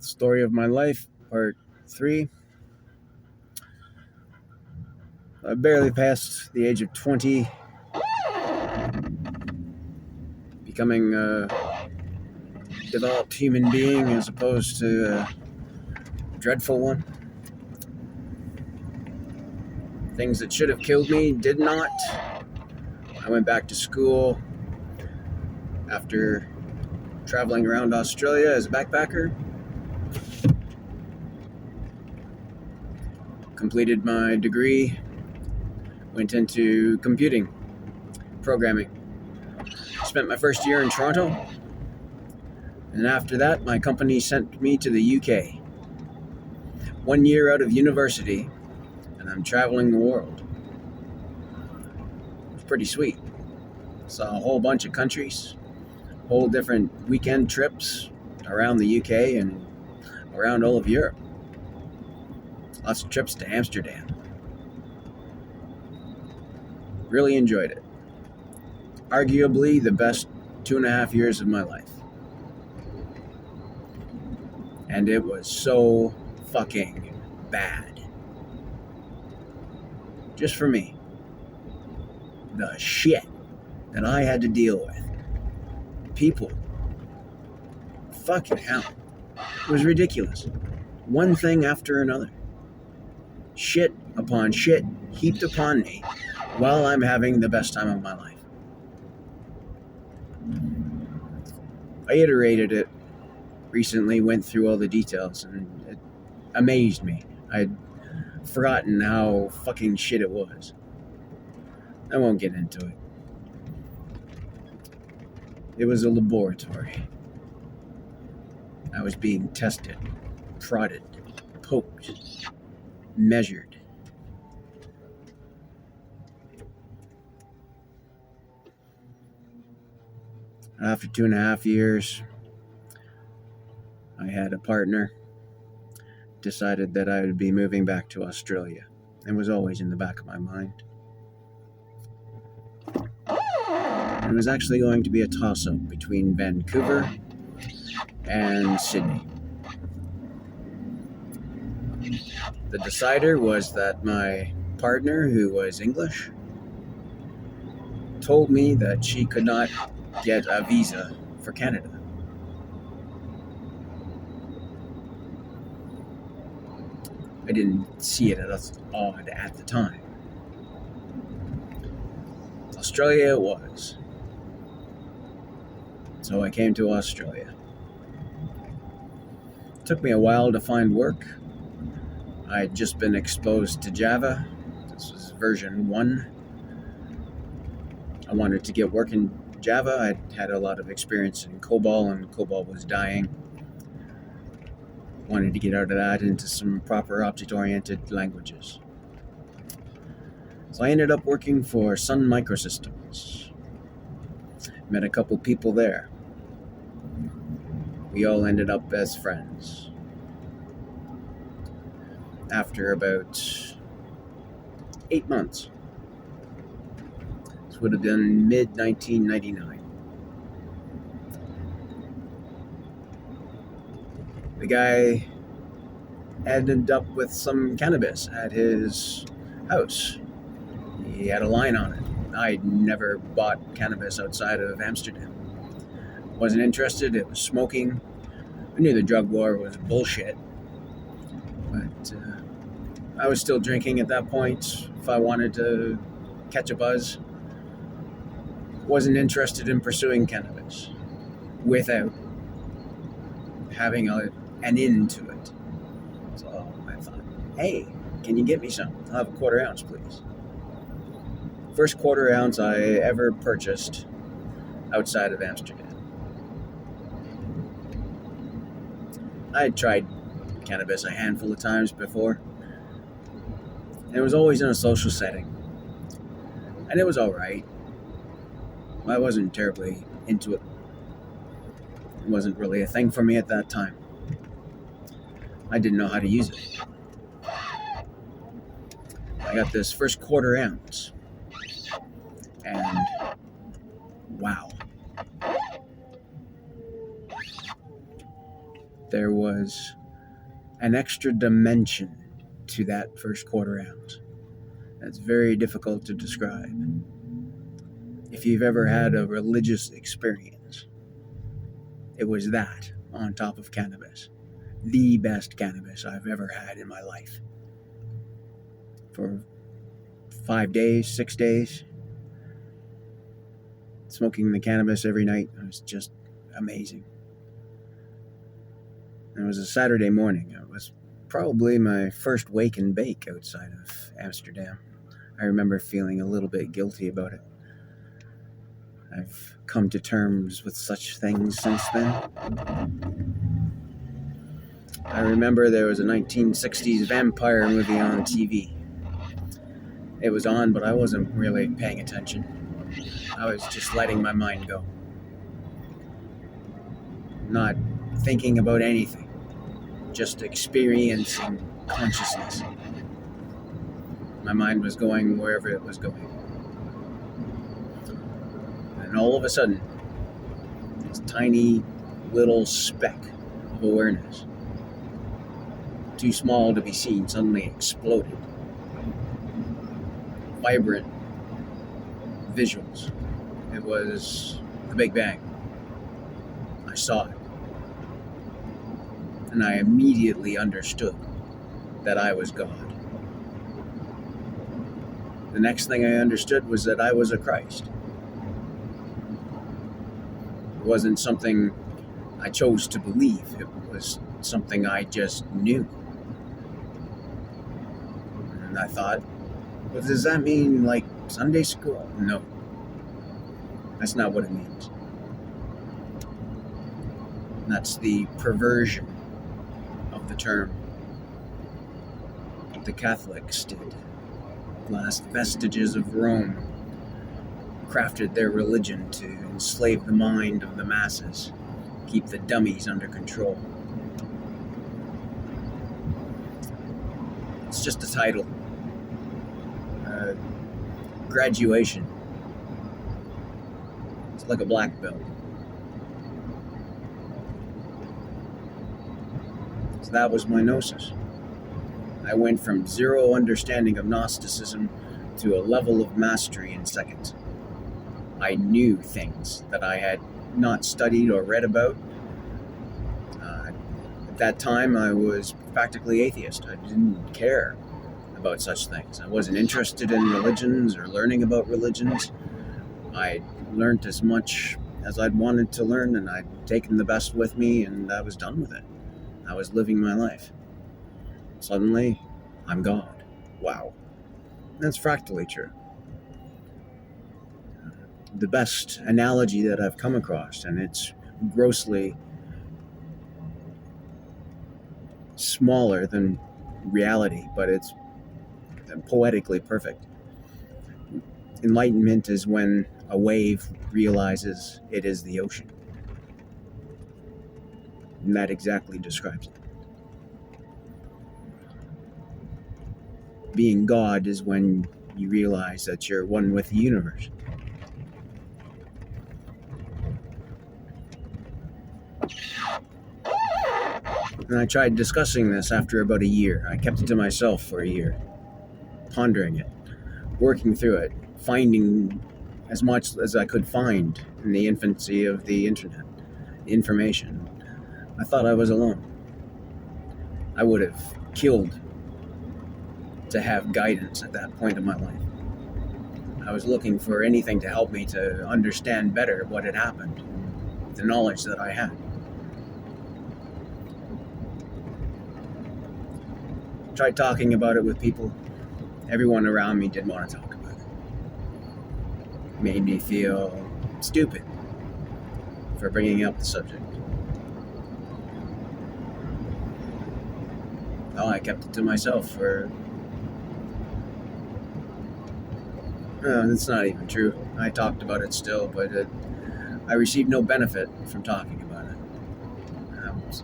Story of my life, part 3. I barely passed the age of 20, becoming a developed human being as opposed to a dreadful one. Things that should have killed me did not. I went back to school after traveling around Australia as a backpacker. Completed my degree, went into computing, programming. Spent my first year in Toronto, and after that, my company sent me to the UK. 1 year out of university, and I'm traveling the world. It's pretty sweet. Saw a whole bunch of countries, whole different weekend trips around the UK and around all of Europe. Lots of trips to Amsterdam. Really enjoyed it. Arguably the best 2.5 years of my life. And it was so fucking bad. Just for me. The shit that I had to deal with. People. Fucking hell. It was ridiculous. One thing after another. Shit upon shit heaped upon me while I'm having the best time of my life. I iterated it recently, went through all the details, and it amazed me. I'd forgotten how fucking shit it was. I won't get into it. It was a laboratory. I was being tested, prodded, poked, measured. After 2.5 years, I had a partner, decided that I would be moving back to Australia. It was always in the back of my mind. It was actually going to be a toss-up between Vancouver and Sydney. The decider was that my partner, who was English, told me that she could not get a visa for Canada. I didn't see it as odd at the time. Australia it was. So I came to Australia. It took me a while to find work. I'd just been exposed to Java. This was version 1. I wanted to get work in Java. I'd had a lot of experience in COBOL, and COBOL was dying. Wanted to get out of that into some proper object-oriented languages. So I ended up working for Sun Microsystems. Met a couple people there. We all ended up as friends. After about 8 months. This would have been mid-1999. The guy ended up with some cannabis at his house. He had a line on it. I'd never bought cannabis outside of Amsterdam. Wasn't interested. It was smoking. I knew the drug war was bullshit. But I was still drinking at that point. If I wanted to catch a buzz, wasn't interested in pursuing cannabis without having an end to it. So I thought, hey, can you get me some? I'll have a 1/4 ounce, please. First 1/4 ounce I ever purchased outside of Amsterdam. I had tried cannabis a handful of times before. And it was always in a social setting. And it was alright. I wasn't terribly into it. It wasn't really a thing for me at that time. I didn't know how to use it. I got this first 1/4 ounce. And wow. there was an extra dimension to that first quarter ounce. That's very difficult to describe. If you've ever had a religious experience, it was that on top of cannabis. The best cannabis I've ever had in my life. For 5 days, 6 days, smoking the cannabis every night, it was just amazing. It was a Saturday morning. It was probably my first wake and bake outside of Amsterdam. I remember feeling a little bit guilty about it. I've come to terms with such things since then. I remember there was a 1960s vampire movie on TV. It was on, but I wasn't really paying attention. I was just letting my mind go. Not thinking about anything. Just experiencing consciousness. My mind was going wherever it was going. And all of a sudden, this tiny little speck of awareness, too small to be seen, suddenly exploded. Vibrant visuals. It was the Big Bang. I saw it. And I immediately understood that I was God. The next thing I understood was that I was a Christ. It wasn't something I chose to believe. It was something I just knew. And I thought, well, does that mean like Sunday school? No. That's not what it means. That's the perversion of the term. The Catholics did. Last vestiges of Rome crafted their religion to enslave the mind of the masses, keep the dummies under control. It's just a title. Graduation. It's like a black belt. So that was my gnosis. I went from zero understanding of Gnosticism to a level of mastery in seconds. I knew things that I had not studied or read about. At that time, I was practically atheist. I didn't care about such things. I wasn't interested in religions or learning about religions. I learned as much as I'd wanted to learn, and I'd taken the best with me, and I was done with it. I was living my life. Suddenly, I'm God. Wow. That's fractally true. The best analogy that I've come across, and it's grossly smaller than reality, but it's poetically perfect. Enlightenment is when a wave realizes it is the ocean. And that exactly describes it. Being God is when you realize that you're one with the universe. And I tried discussing this after about a year. I kept it to myself for a year, pondering it, working through it, finding as much as I could find in the infancy of the internet, information. I thought I was alone. I would have killed to have guidance at that point in my life. I was looking for anything to help me to understand better what had happened, the knowledge that I had. Tried talking about it with people. Everyone around me didn't want to talk about it. Made me feel stupid for bringing up the subject. Oh, I kept it to myself for... that's not even true. I talked about it still, but I received no benefit from talking about it. I was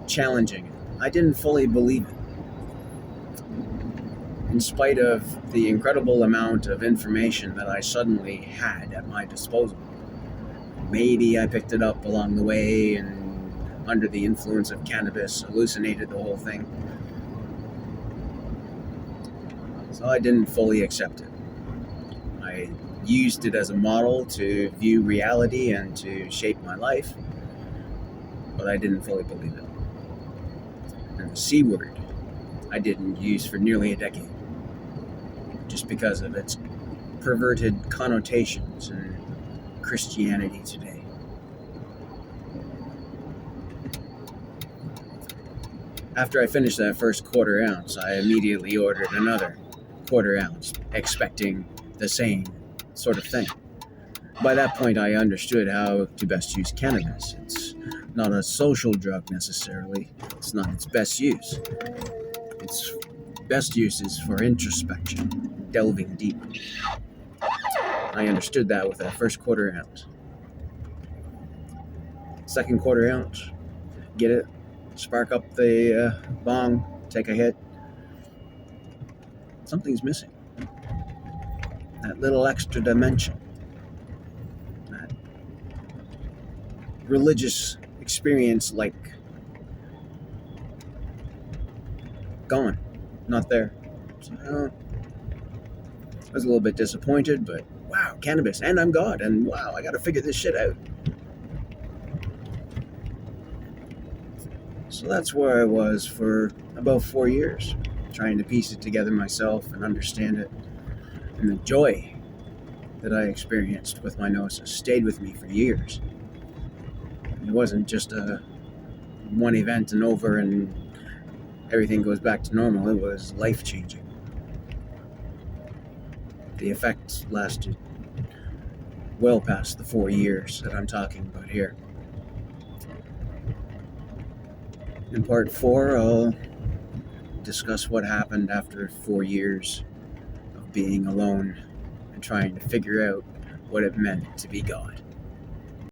challenging it. I didn't fully believe it. In spite of the incredible amount of information that I suddenly had at my disposal. Maybe I picked it up along the way and under the influence of cannabis, hallucinated the whole thing. So I didn't fully accept it. I used it as a model to view reality and to shape my life, but I didn't fully believe it. And the C word I didn't use for nearly a decade, just because of its perverted connotations in Christianity today. After I finished that first quarter ounce, I immediately ordered another quarter ounce, expecting the same sort of thing. By that point, I understood how to best use cannabis. It's not a social drug necessarily. It's not its best use. Its best use is for introspection, delving deep. I understood that with that first quarter ounce. Second quarter ounce, get it, spark up the bong, take a hit. Something's missing. That little extra dimension. That religious experience, like, gone. Not there. So, I was a little bit disappointed, but wow, cannabis, and I'm God, and wow, I gotta figure this shit out. So that's where I was for about 4 years, trying to piece it together myself and understand it. And the joy that I experienced with my gnosis stayed with me for years. It wasn't just a one event and over and everything goes back to normal. It was life-changing. The effects lasted well past the 4 years that I'm talking about here. In part 4, I'll discuss what happened after 4 years of being alone and trying to figure out what it meant to be God.